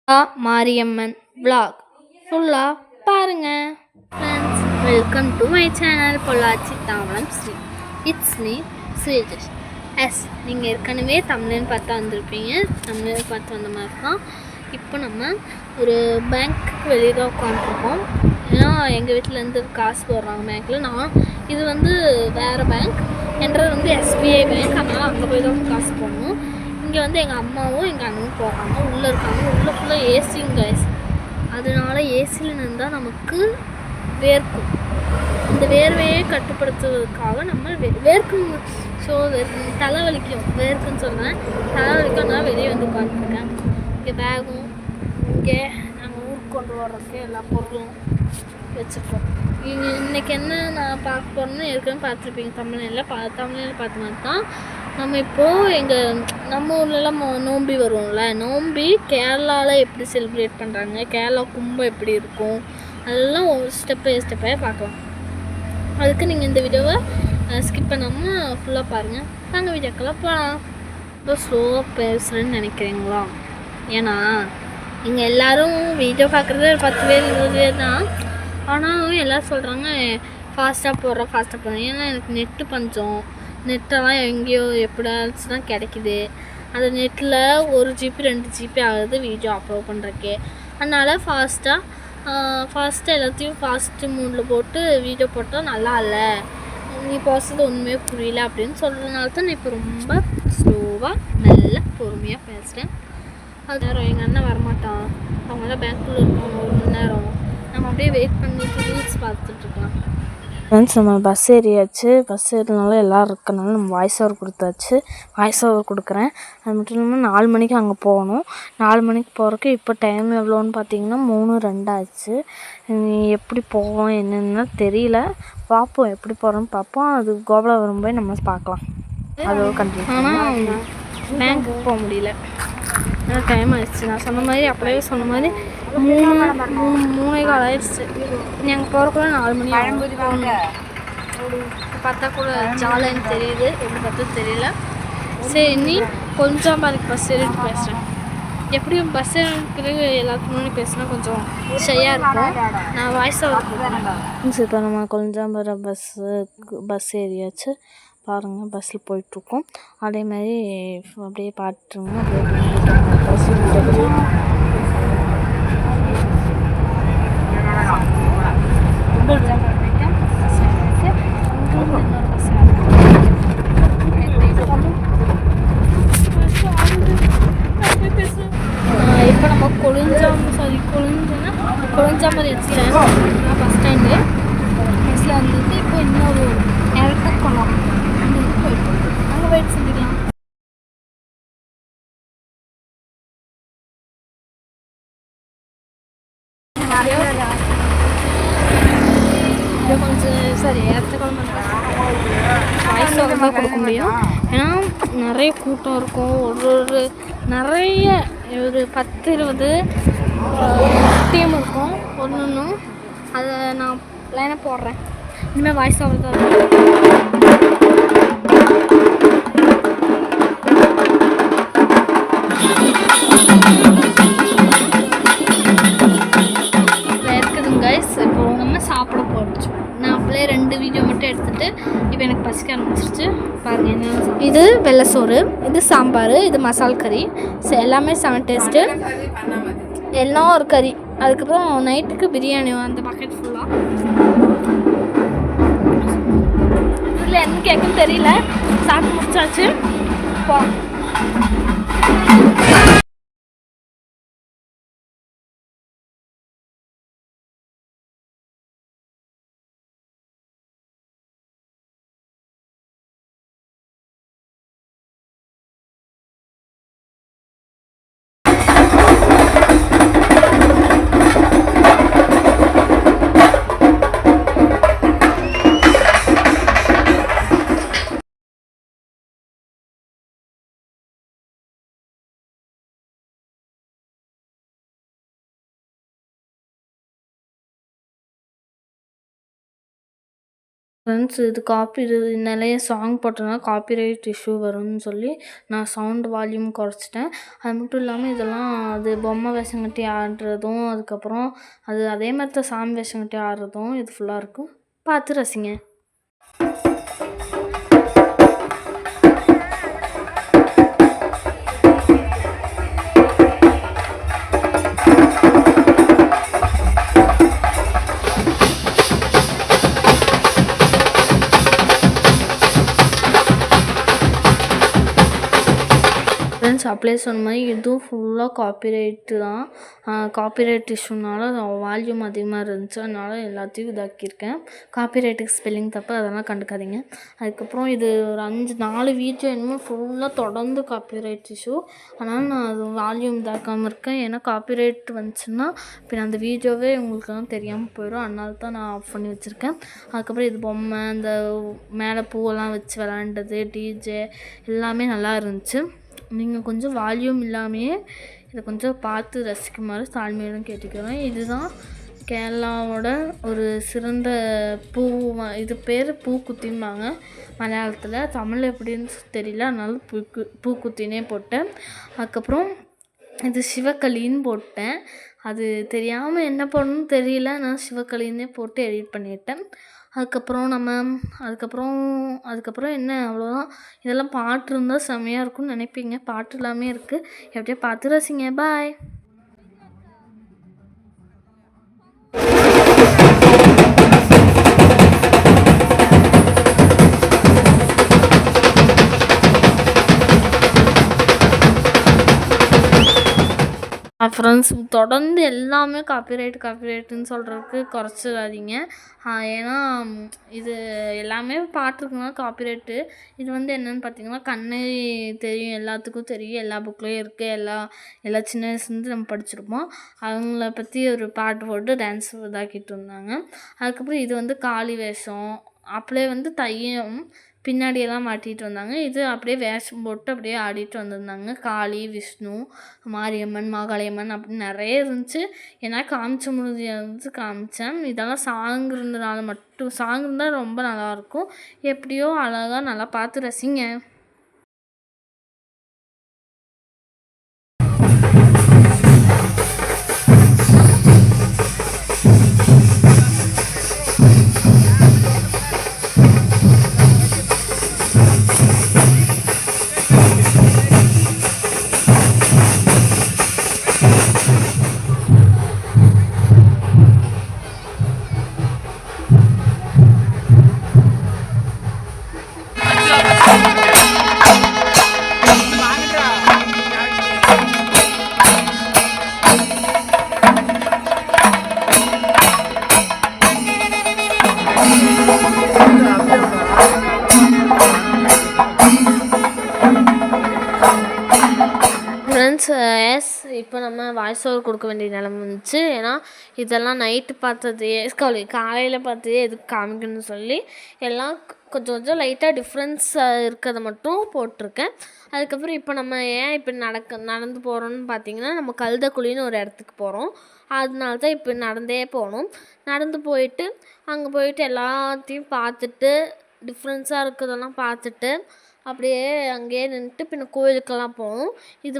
Mariamman vlog ஃபுல்லாக பாருங்கள் friends. Welcome to my channel Pollachi Thavalam Sri. It's me Sreejesh. நீங்கள் ஏற்கனவே தமிழ்னு பார்த்து வந்திருப்பீங்க. தமிழ்னு பார்த்து வந்த மாதிரி தான் இப்போ நம்ம ஒரு பேங்க்குக்கு வெளியே தான் உட்காந்துருக்கோம். ஏன்னா எங்கள் வீட்டிலேருந்து காசு போடுறாங்க பேங்க்கில். இது வேறு பேங்க், என்றது எஸ்பிஐ பேங்க். அதனால் அங்கே போய் தான் காசு போடணும். இங்கே எங்கள் அம்மாவும் எங்கள் அண்ணனும் போகிறாங்க, உள்ளே இருக்காங்க. உள்ளே ஃபுல்லாக ஏசிங்க, அதனால ஏசியில் இருந்தால் நமக்கு வேர்க்கும். இந்த வேர்வையை கட்டுப்படுத்துவதற்காக நம்ம வேர்க்கும். ஸோ தலைவலிக்கும், வேர்க்குன்னு சொல்கிறேன், தலைவலிக்கும். அதனால் வெளியே உட்காந்துருக்கேன். இங்கே பேகும், இங்கே நாங்கள் ஊருக்கு கொண்டு வர்றதுக்கு எல்லா பொருளும் வச்சுருக்கோம். இன்றைக்கி என்ன நான் பார்க்க போகிறோன்னு ஏற்கனவே பார்த்துருப்பீங்க. தமிழ்நிலையில் பார்த்த மாதிரி தான் நம்ம இப்போது நம்ம ஊர்லலாம் நோம்பி வருவோம்ல. நோம்பி கேரளாவில் எப்படி செலிப்ரேட் பண்ணுறாங்க, கேரளா கும்பம் எப்படி இருக்கும், அதெல்லாம் ஸ்டெப் பை ஸ்டெப்பாக பார்க்கலாம். அதுக்கு நீங்கள் இந்த வீடியோவை ஸ்கிப் பண்ணாமல் ஃபுல்லாக பாருங்கள். நாங்கள் வீடியோக்கெல்லாம் போகலாம். ரொம்ப ஸ்லோவாக பேசுகிறேன்னு நினைக்கிறீங்களா? ஏன்னா இங்கே எல்லோரும் வீடியோ பார்க்குறது 10 பேர் 20 பேர் தான். ஆனாலும் எல்லோரும் சொல்கிறாங்க ஃபாஸ்ட்டாக போடுறேன். ஏன்னா எனக்கு நெட்டு பஞ்சம். நெட்டெல்லாம் எங்கேயோ எப்படியாச்சும் தான் கிடைக்கிது. அந்த நெட்டில் 1 GB 2 GB ஆகுது வீடியோ அப்லோட் பண்ணுறக்கே. அதனால் ஃபாஸ்ட்டாக எல்லாத்தையும் ஃபாஸ்ட்டு மூடில் போட்டு வீடியோ போட்டால் நல்லா இல்லை, நீ போடுறது ஒன்றுமே புரியல அப்படின்னு சொல்கிறதுனால தான் நான் இப்போ ரொம்ப ஸ்லோவாக நல்ல பொறுமையாக பேசுகிறேன். அது நேரம் எங்கள் அண்ணன் வரமாட்டான், அவங்களாம் பேங்க்கில் இருக்காங்க. 1 மணி நேரம் நம்ம அப்படியே வெயிட் பண்ணிட்டு ரீல்ஸ் பார்த்துட்ருக்கலாம். ஃப்ரெண்ட்ஸ், நம்ம பஸ் ஏறியாச்சு. பஸ் ஏறினாலும் எல்லோரும் இருக்கனால நம்ம வாய்ஸ் ஓவர் கொடுத்தாச்சு. வாய்ஸ் ஓவர் கொடுக்குறேன். அது மட்டும் இல்லாமல் 4 மணிக்கு அங்கே போகணும். 4 மணிக்கு போகிறதுக்கு இப்போ டைம் எவ்வளோன்னு பார்த்தீங்கன்னா 3:02 ஆச்சு. எப்படி போவோம் என்னென்னா தெரியல, பார்ப்போம். எப்படி போகிறோன்னு பார்ப்போம். அது கோபாலபுரம் போய் நம்ம பார்க்கலாம். அதோட கண்டிப்பாக. ஆனால் பேங்க்குக்கு போக முடியல, டைம் ஆயிடுச்சு. நான் சொன்ன மாதிரி அப்படியே சொன்ன மாதிரி 3:15 ஆயிடுச்சு. நாங்கள் போகிறக்குள்ள 4 மணி போகணும். பார்த்தா கூட ஜாலின்னு தெரியுது, எப்படி பார்த்தா தெரியல. சரி, நீ கொஞ்சம் பாருக்கு பஸ் ஏறிட்டு பேசுகிறேன். எப்படியும் பஸ் ஏறிக்கிறதுக்கு எல்லாத்துக்கு முன்னாடி பேசுனா கொஞ்சம் ஷையாக இருக்கும். நான் வாய்ஸ் ஓவர் கொடுக்குறேன். இப்போ நம்ம கொஞ்சம் பஸ் ஏறியாச்சு. பாருங்கள், பஸ்ஸில் போயிட்டுருக்கோம். அதே மாதிரி அப்படியே பார்த்துருங்க. பஸ் இப்போ நம்ம கொழுஞ்சாம்பதி வச்சுக்கிறேன். பஸ் ஸ்டாண்டு பஸ்ஸில் வந்துட்டு இப்போ இன்னொரு இடத்துக்கு கொள்ளலாம். அங்கே வெயிட் செஞ்சுக்கலாம். கொஞ்சம் சரி இடத்துக்குள்ள வாய்ஸ் ஓவர் தான் கொடுக்க முடியும். ஏன்னா நிறைய கூட்டம் இருக்கும். நிறைய ஒரு 10-20 டீம் இருக்கும். ஒன்றும் அதை நான் லைனாக போடுறேன். இனிமேல் வாய்ஸ் ஓவர் தான் இருக்குதுங்க கைஸ். இப்போ நம்ம சாப்பிட போகிறோம். நான் அப்படியே 2 வீடியோ மட்டும் எடுத்துகிட்டு இப்போ எனக்கு பசிக்க ஆரம்பிச்சிருச்சு. பாருங்கள், என்ன இது வெள்ளை சோறு, இது சாம்பார், இது மசால் கறி, எல்லாமே செம டேஸ்ட்டு. எல்லாம் ஒரு கறி. அதுக்கப்புறம் நைட்டுக்கு பிரியாணி, அந்த பக்கெட் ஃபுல்லாக. இதில் என்ன கேட்குன்னு தெரியல. சாப்பிட்டு முடிச்சாச்சு. ஃப்ரெண்ட்ஸ் இது நிறைய சாங் போட்டோன்னா காப்பிரைட் இஷ்யூ வரும்னு சொல்லி நான் சவுண்ட் வால்யூம் குறைச்சிட்டேன். அது மட்டும் இல்லாமல் இதெல்லாம் அது பொம்மை வேஷம் கட்டி ஆடுறதும், அதுக்கப்புறம் அதே மாதிரி தான் சாமி வேஷம் கட்டி ஆடுறதும் இது ஃபுல்லாக இருக்கும். பார்த்து ரசிங்க. ஃப்ரெண்ட்ஸ் அப்படியே சொன்ன மாதிரி இதுவும் ஃபுல்லாக காப்பிரைட்டு தான். காப்பிரைட் இஷ்யூனால வால்யூம் அதிகமாக இருந்துச்சு, அதனால் எல்லாத்தையும் இதாக்கியிருக்கேன். காப்பிரைட்டுக்கு ஸ்பெல்லிங் தப்பு, அதெல்லாம் கண்டுக்காதீங்க. அதுக்கப்புறம் இது ஒரு 4 வீடியோ என்னமோ ஃபுல்லாக தொடர்ந்து காப்பிரைட் இஷ்யூ, அதனால் நான் அது வால்யூம் இதாக்காமல் இருக்கேன். ஏன்னா காப்பிரைட் வந்துச்சுன்னா பின்ன அந்த வீடியோவே உங்களுக்குலாம் தெரியாமல் போயிடும், அதனால தான் நான் ஆஃப் பண்ணி வச்சுருக்கேன். அதுக்கப்புறம் இது பொம்மை, அந்த மேலே பூவெல்லாம் வச்சு விளாண்டது, டிஜே எல்லாமே நல்லா இருந்துச்சு. நீங்கள் கொஞ்சம் வால்யூம் இல்லாமையே இதை கொஞ்சம் பார்த்து ரசிக்குமாறு தாழ்மையுடன் கேட்டுக்கிறேன். இதுதான் கேரளாவோட ஒரு சிறந்த பூ, இது பேர் பூக்குத்திம்பாங்க மலையாளத்தில். தமிழ் எப்படின்னு தெரியல, அதனால பூக்குத்தினே போட்டேன். அதுக்கப்புறம் இது சிவக்களின்னு போட்டேன். அது தெரியாமல் என்ன பண்ணணும்னு தெரியல, நான் சிவக்களின்னே போட்டு எடிட் பண்ணிட்டேன். அதுக்கப்புறம் என்ன, அவ்வளோதான். இதெல்லாம் பாட்டு இருந்தால் செம்மையாக இருக்கும்னு நினைப்பீங்க, பாட்டு எல்லாமே இருக்குது. எப்படியோ பார்த்து ரசிங்க. பாய். ஃப்ரெண்ட்ஸ் தொடர்ந்து எல்லாமே காப்பிரைட்டுன்னு சொல்கிறதுக்கு குறைச்சிடாதீங்க. ஏன்னா இது எல்லாமே பாட்டுருக்குன்னா காப்பிரைட்டு. இது என்னென்னு பார்த்தீங்கன்னா, கண்ணே தெரியும், எல்லாத்துக்கும் தெரியும், எல்லா புக்லேயும் இருக்குது, எல்லா சின்ன வயசுலேருந்து நம்ம படிச்சிருப்போம். அவங்கள பற்றி ஒரு பாட்டு போட்டு டான்ஸ் இதாக்கிட்டு இருந்தாங்க. அதுக்கப்புறம் இது காளி வேஷம், அப்படியே தையம் பின்னாடியெல்லாம் மாட்டிகிட்டு வந்தாங்க. இது அப்படியே வேஷம் போட்டு அப்படியே ஆடிட்டு வந்திருந்தாங்க. காளி, விஷ்ணு, மாரியம்மன், மாகாளியம்மன் அப்படின்னு நிறைய இருந்துச்சு. ஏன்னா காமிச்ச முடிஞ்சு காமிச்சேன். இதெல்லாம் சாங் இருந்தனால மட்டும், சாங் இருந்தால் ரொம்ப நல்லாயிருக்கும். எப்படியோ அழகாக நல்லா பார்த்து ரசிங்க. ஃப்ரெண்ட்ஸ் இப்போ நம்ம வாய்ஸ் ஓவர் கொடுக்க வேண்டிய நிலமை வந்துச்சு. ஏன்னா இதெல்லாம் நைட்டு பார்த்ததையே காலையில் பார்த்ததையே எதுக்கு காமிக்கணும்னு சொல்லி எல்லாம் கொஞ்சம் லைட்டாக டிஃப்ரென்ஸ் இருக்கிறத மட்டும் போட்டிருக்கேன். அதுக்கப்புறம் இப்போ நம்ம ஏன் இப்போ நடந்து போகிறோன்னு பார்த்தீங்கன்னா, நம்ம கழுதக்குழின்னு ஒரு இடத்துக்கு போகிறோம். அதனால தான் இப்போ நடந்தே போகணும். நடந்து போயிட்டு அங்கே போயிட்டு எல்லாத்தையும் பார்த்துட்டு, டிஃப்ரென்ஸாக இருக்கிறதெல்லாம் பார்த்துட்டு அப்படியே அங்கேயே நின்றுட்டு பின்ன கோயிலுக்கெல்லாம் போகணும். இது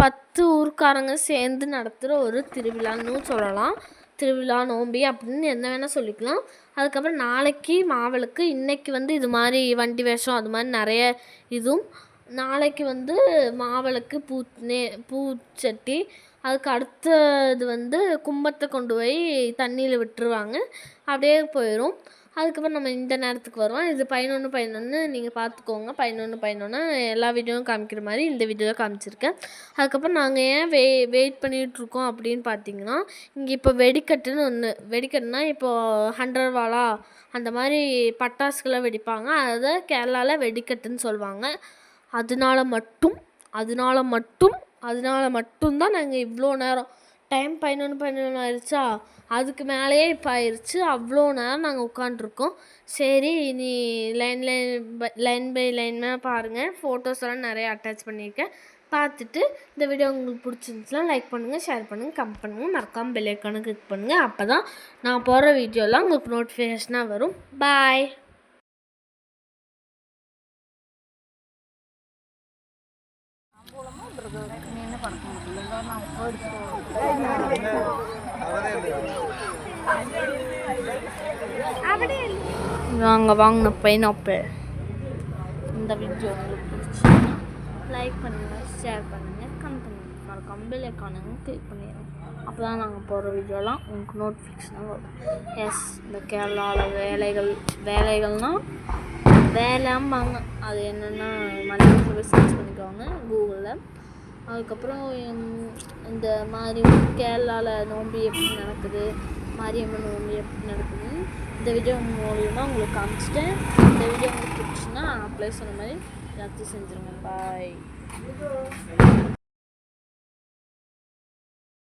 10 ஊர்க்காரங்க சேர்ந்து நடத்துகிற ஒரு திருவிழான்னு சொல்லலாம். திருவிழா, நோம்பி அப்படின்னு என்ன வேணால் சொல்லிக்கலாம். அதுக்கப்புறம் நாளைக்கு மாவிளக்கு, இன்றைக்கி இது மாதிரி வண்டி வேஷம் அது மாதிரி நிறைய இதுவும். நாளைக்கு மாவிளக்கு, பூச்சட்டி, அதுக்கு அடுத்தது கும்பத்தை கொண்டு போய் தண்ணியில் விட்டுருவாங்க, அப்படியே போயிடும். அதுக்கப்புறம் நம்ம இந்த நேரத்துக்கு வருவோம். இது 11 நீங்கள் பார்த்துக்கோங்க. 11 எல்லா வீடியோவும் காமிக்கிற மாதிரி இந்த வீடியோவில் காமிச்சிருக்கேன். அதுக்கப்புறம் நாங்கள் ஏன் வெயிட் பண்ணிகிட்ருக்கோம் அப்படின்னு பார்த்தீங்கன்னா, இங்கே இப்போ வெடிக்கட்டுனா இப்போது 100 வாலா அந்த மாதிரி பட்டாசுகளை வெடிப்பாங்க. அதை கேரளாவில் வெடிக்கட்டுன்னு சொல்லுவாங்க. அதனால மட்டும்தான் நாங்கள் இவ்வளோ நேரம் டைம் 11 ஆயிடுச்சா, அதுக்கு மேலேயே இப்போ ஆயிடுச்சு. அவ்வளோ நேரம் நாங்கள் உட்காண்ட்ருக்கோம். சரி, இனி லைன் பை லைனாக பாருங்கள். ஃபோட்டோஸ் எல்லாம் நிறைய அட்டாச் பண்ணியிருக்கேன், பார்த்துட்டு இந்த வீடியோ உங்களுக்கு பிடிச்சிருந்துச்சுன்னா லைக் பண்ணுங்கள், ஷேர் பண்ணுங்கள், கமெண்ட் பண்ணுங்கள், மறக்காமல் பெல் ஐக்கானை கிளிக் பண்ணுங்கள். அப்போ தான் நான் போடுற வீடியோலாம் உங்களுக்கு நோட்டிஃபிகேஷனாக வரும். பாய். நாங்கள் வாங்கின பைனாப்பிள். இந்த வீடியோ உங்களுக்கு பிடிச்சிருந்தா லைக் பண்ணுங்கள், ஷேர் பண்ணுங்கள், கமெண்ட் பண்ணுங்கள், மறக்காம பெல் ஐக்கானுங்க கிளிக் பண்ணிடுங்க. அப்போ தான் நாங்கள் போடுற வீடியோலாம் உங்களுக்கு நோட்டிஃபிகேஷனாக வரும். எஸ், இந்த கேரளாவில் வேலைகள்னால் வேலைம்பாங்க. அது என்னென்னா மலையாளத்தில் சர்ச் பண்ணிக்கோங்க கூகுளில். அதுக்கப்புறம் இந்த மாதிரி கேரளாவில் நோம்பி எப்படி நடக்குது, மாரியம்மன் நோம்பி எப்படி நடக்குதுன்னு இந்த வீடியோ மூலியமாக உங்களுக்கு காமிச்சிட்டேன். இந்த வீடியோ உங்களுக்கு பிடிச்சுன்னா அப்ளை சொன்ன மாதிரி எல்லாத்தையும் செஞ்சுருங்க. பாய்.